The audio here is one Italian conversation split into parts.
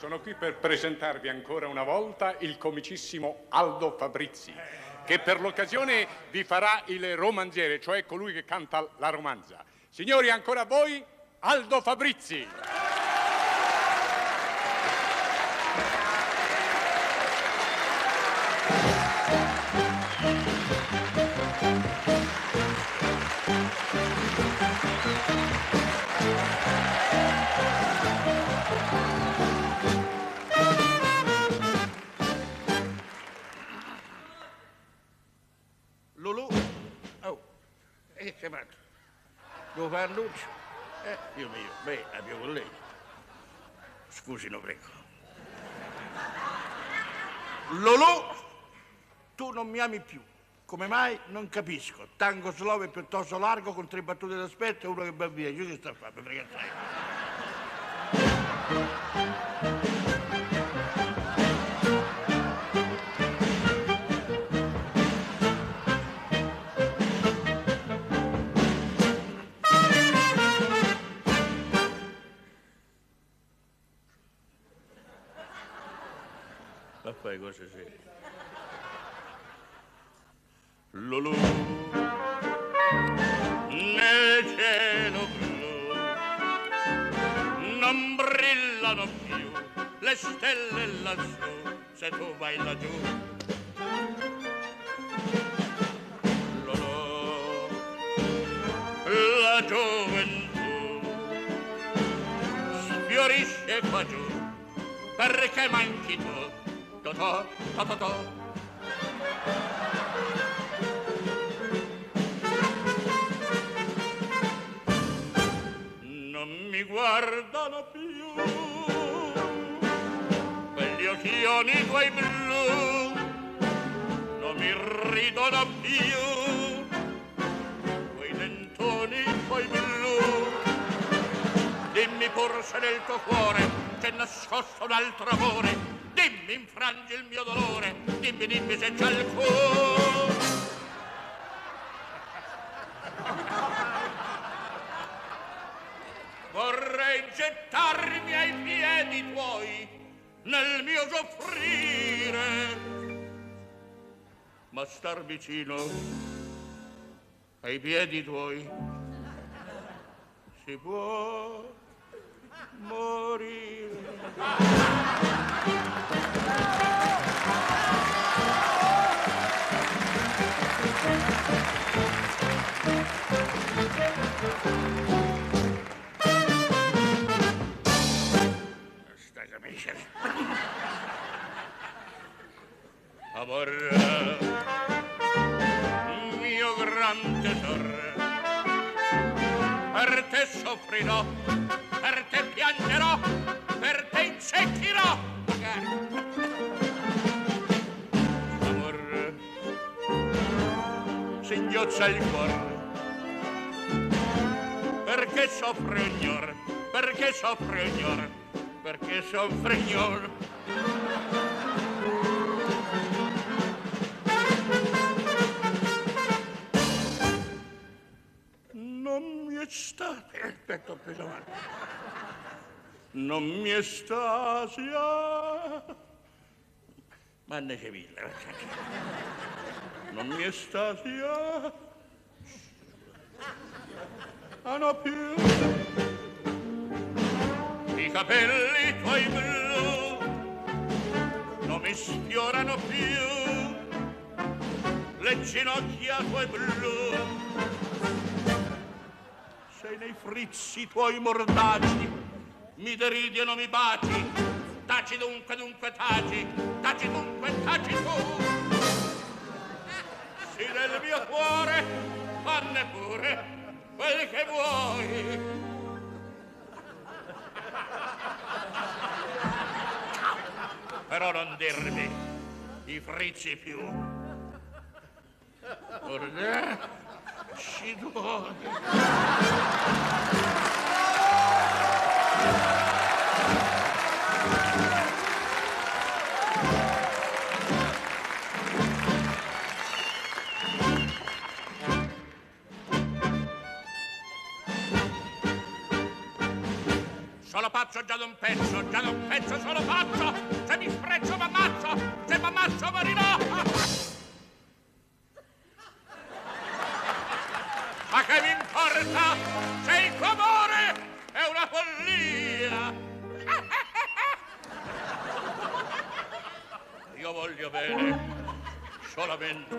sono qui per presentarvi ancora una volta il comicissimo Aldo Fabrizi, che per l'occasione vi farà il romanziere, cioè colui che canta la romanza. Signori, ancora a voi, Aldo Fabrizi. Lulù, oh, che chiamato? Devo fare annuncio? Dio mio, beh, abbiamo con lei. Scusino, prego. Lulù, tu non mi ami più. Come mai? Non capisco. Tango slow è piuttosto largo con 3 battute d'aspetto e uno che va via. Io che sto a fare? Mi frega sai. Ma fai cose serie. Lulù, nel cielo blu non brillano più le stelle lassù se tu vai laggiù. Lulù, la gioventù sfiorisce qua giù perché manchi tu. To-to, to-to-to. Non mi guardano più quegli occhioni tuoi blu, non mi ridono più quei dentoni tuoi blu. Dimmi pur se nel tuo cuore c'è nascosto un altro amore. Dimmi, infrangi il mio dolore, dimmi se c'è il cuore. Vorrei gettarmi ai piedi tuoi nel mio soffrire, ma star vicino ai piedi tuoi si può morire. Stai amici. Amor, mio gran tesoro, per te soffrirò, per te piangerò, per te insecchirò. Amor, singhiozza il cuore, perché soffre ognor, perché soffre ognor, perché soffre ognor. Non mi estate, aspetta, ho preso male. Non mi estasia, ma ne c'è mille. Non mi estasia, hanno più i capelli tuoi blu, non mi sfiorano più le ginocchia tue blu. Sei nei frizzi tuoi mordaci, mi deridi e non mi baci, taci dunque, dunque taci, taci dunque, taci tu. Sì, nel mio cuore, fanne pure quel che vuoi. Però non dirmi i frizzi più. Perché ci duole. Solo pazzo già da un pezzo, solo pazzo. bene, solamente.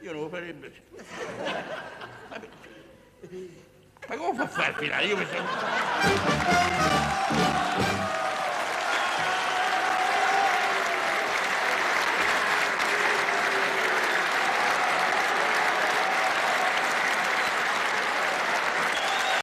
Io non lo farebbe. Ma come fa a far finale? Io mi sono...